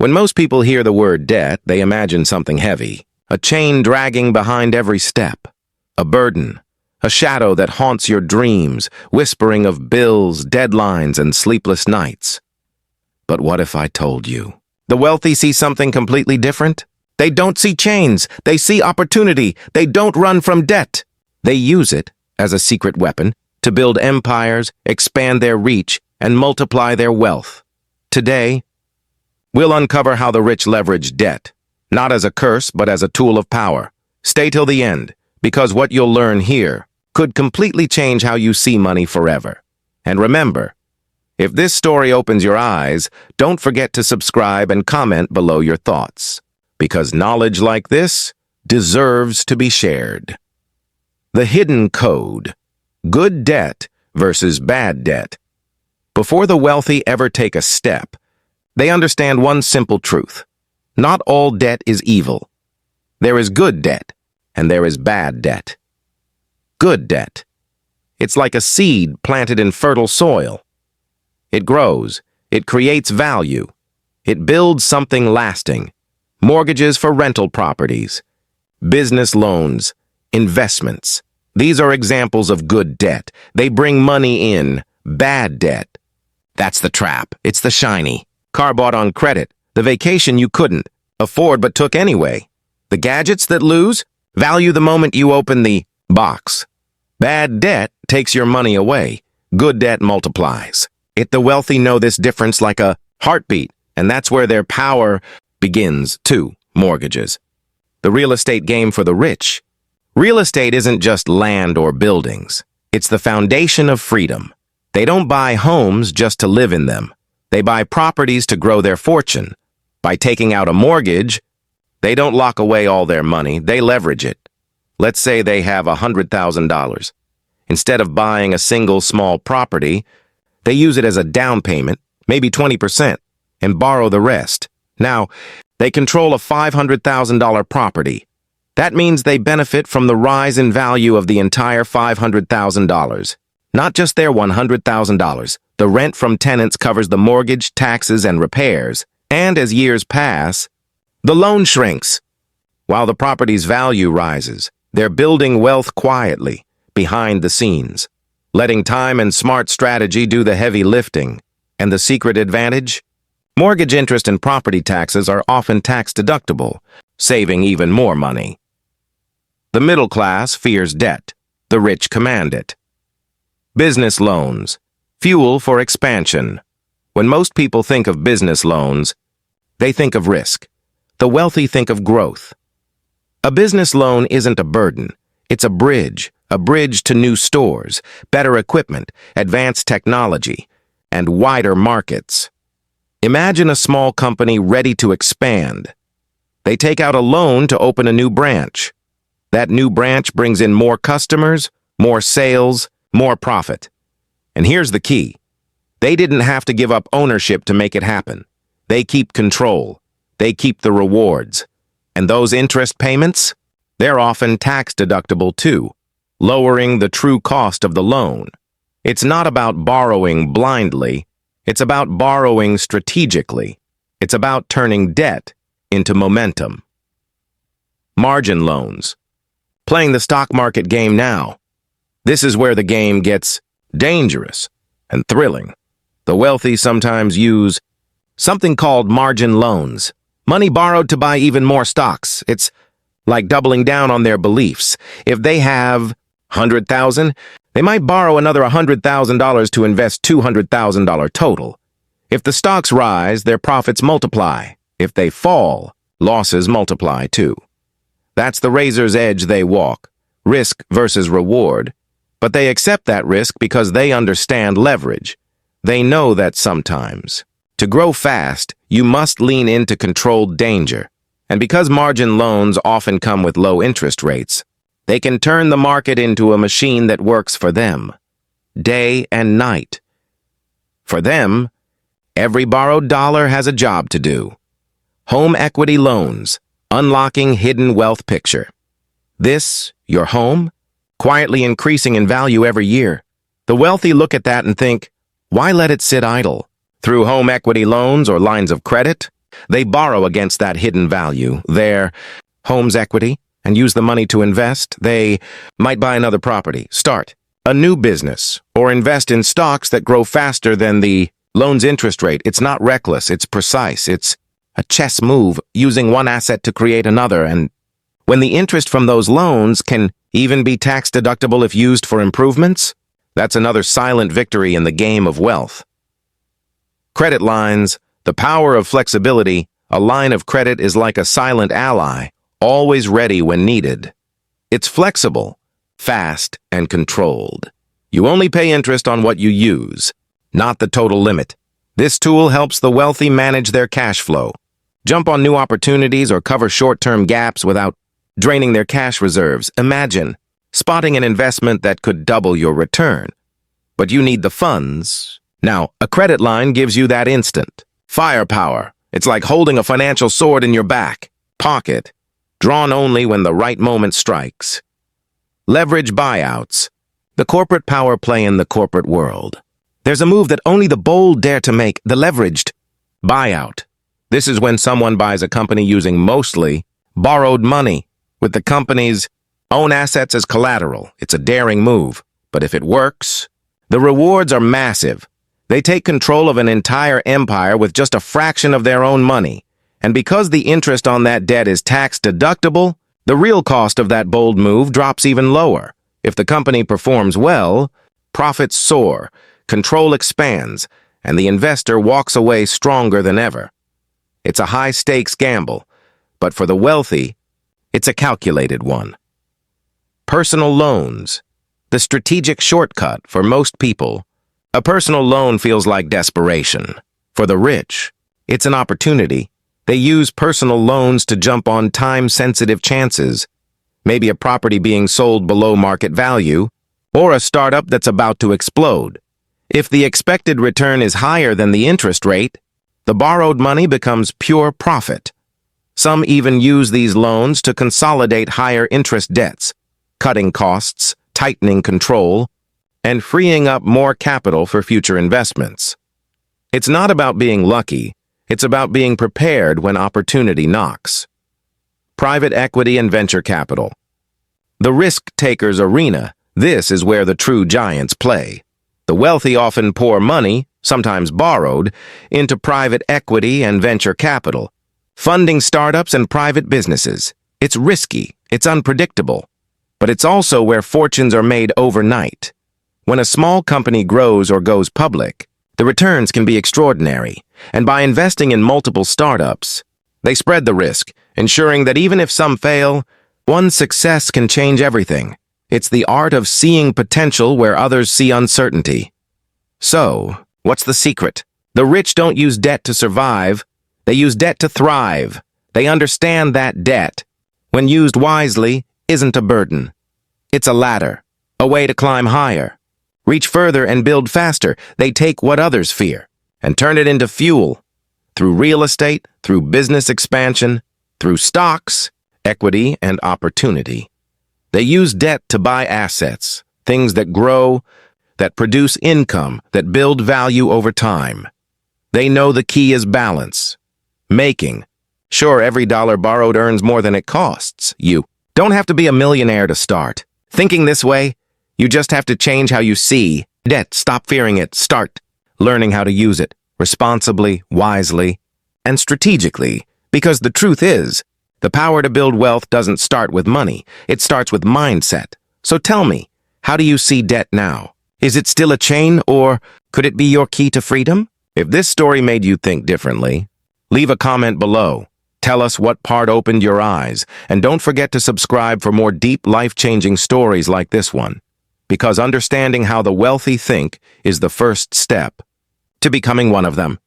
When most people hear the word debt, they imagine something heavy, a chain dragging behind every step, a burden, a shadow that haunts your dreams, whispering of bills, deadlines, and sleepless nights. But what if I told you? The wealthy see something completely different. They don't see chains. They see opportunity. They don't run from debt. They use it as a secret weapon to build empires, expand their reach, and multiply their wealth. Today, we'll uncover how the rich leverage debt, not as a curse, but as a tool of power. Stay till the end, because what you'll learn here could completely change how you see money forever. And remember, if this story opens your eyes, don't forget to subscribe and comment below your thoughts, because knowledge like this deserves to be shared. The hidden code: good debt versus bad debt. Before the wealthy ever take a step, they understand one simple truth. Not all debt is evil. There is good debt, and there is bad debt. Good debt. It's like a seed planted in fertile soil. It grows. It creates value. It builds something lasting. Mortgages for rental properties, business loans, investments. These are examples of good debt. They bring money in. Bad debt. That's the trap. It's the shiny. Car bought on credit. The vacation you couldn't afford but took anyway. The gadgets that lose value the moment you open the box. Bad debt takes your money away. Good debt multiplies. The wealthy know this difference like a heartbeat, and that's where their power begins, too. Mortgages. The real estate game for the rich. Real estate isn't just land or buildings. It's the foundation of freedom. They don't buy homes just to live in them. They buy properties to grow their fortune. By taking out a mortgage, they don't lock away all their money, they leverage it. Let's say they have $100,000. Instead of buying a single small property, they use it as a down payment, maybe 20%, and borrow the rest. Now, they control a $500,000 property. That means they benefit from the rise in value of the entire $500,000. Not just their $100,000. The rent from tenants covers the mortgage, taxes, and repairs. And as years pass, the loan shrinks. While the property's value rises, they're building wealth quietly, behind the scenes, letting time and smart strategy do the heavy lifting. And the secret advantage? Mortgage interest and property taxes are often tax-deductible, saving even more money. The middle class fears debt. The rich command it. Business loans. Fuel for expansion. When most people think of business loans, they think of risk. The wealthy think of growth. A business loan isn't a burden. It's a bridge to new stores, better equipment, advanced technology, and wider markets. Imagine a small company ready to expand. They take out a loan to open a new branch. That new branch brings in more customers, more sales, more profit. And here's the key. They didn't have to give up ownership to make it happen. They keep control. They keep the rewards. And those interest payments? They're often tax-deductible too, lowering the true cost of the loan. It's not about borrowing blindly. It's about borrowing strategically. It's about turning debt into momentum. Margin loans. Playing the stock market game now. This is where the game gets dangerous and thrilling. The wealthy sometimes use something called margin loans. Money borrowed to buy even more stocks. It's like doubling down on their beliefs. If they have $100,000, they might borrow another $100,000 to invest $200,000 total. If the stocks rise, their profits multiply. If they fall, losses multiply too. That's the razor's edge they walk. Risk versus reward. But they accept that risk because they understand leverage. They know that sometimes, to grow fast, you must lean into controlled danger. And because margin loans often come with low interest rates, they can turn the market into a machine that works for them, day and night. For them, every borrowed dollar has a job to do. Home equity loans, unlocking hidden wealth picture. This, your home, quietly increasing in value every year. The wealthy look at that and think, why let it sit idle? Through home equity loans or lines of credit, They borrow against that hidden value, their home's equity, and use the money to invest. They might buy another property, start a new business, or invest in stocks that grow faster than the loan's interest rate. It's not reckless, it's precise. It's a chess move, using one asset to create another, and when the interest from those loans can even be tax deductible if used for improvements, that's another silent victory in the game of wealth. Credit lines, the power of flexibility. A line of credit is like a silent ally, always ready when needed. It's flexible, fast, and controlled. You only pay interest on what you use, not the total limit. This tool helps the wealthy manage their cash flow, jump on new opportunities, or cover short-term gaps without draining their cash reserves. Imagine spotting an investment that could double your return, but you need the funds. Now, a credit line gives you that instant firepower. It's like holding a financial sword in your back pocket, drawn only when the right moment strikes. Leverage buyouts, the corporate power play in the corporate world. There's a move that only the bold dare to make, the leveraged buyout. This is when someone buys a company using mostly borrowed money, with the company's own assets as collateral. It's a daring move, but if it works, the rewards are massive. They take control of an entire empire with just a fraction of their own money, and because the interest on that debt is tax deductible, the real cost of that bold move drops even lower. If the company performs well, profits soar, control expands, and the investor walks away stronger than ever. It's a high-stakes gamble, but for the wealthy, it's a calculated one. Personal loans, the strategic shortcut for most people. A personal loan feels like desperation. For the rich, it's an opportunity. They use personal loans to jump on time-sensitive chances, maybe a property being sold below market value, or a startup that's about to explode. If the expected return is higher than the interest rate, the borrowed money becomes pure profit. Some even use these loans to consolidate higher interest debts, cutting costs, tightening control, and freeing up more capital for future investments. It's not about being lucky, it's about being prepared when opportunity knocks. Private equity and venture capital. The risk-taker's arena, this is where the true giants play. The wealthy often pour money, sometimes borrowed, into private equity and venture capital, funding startups and private businesses. It's risky, it's unpredictable, but it's also where fortunes are made overnight. When a small company grows or goes public, the returns can be extraordinary, and by investing in multiple startups, they spread the risk, ensuring that even if some fail, one success can change everything. It's the art of seeing potential where others see uncertainty. So, what's the secret? The rich don't use debt to survive, they use debt to thrive. They understand that debt, when used wisely, isn't a burden. It's a ladder, a way to climb higher, reach further and build faster. They take what others fear and turn it into fuel, through real estate, through business expansion, through stocks, equity, and opportunity. They use debt to buy assets, things that grow, that produce income, that build value over time. They know the key is balance. Making sure every dollar borrowed earns more than it costs. You don't have to be a millionaire to start. Thinking this way, you just have to change how you see debt. Stop fearing it. Start learning how to use it responsibly, wisely, and strategically. Because the truth is, the power to build wealth doesn't start with money. It starts with mindset. So tell me, how do you see debt now? Is it still a chain, or could it be your key to freedom? If this story made you think differently, leave a comment below. Tell us what part opened your eyes, and don't forget to subscribe for more deep, life-changing stories like this one, because understanding how the wealthy think is the first step to becoming one of them.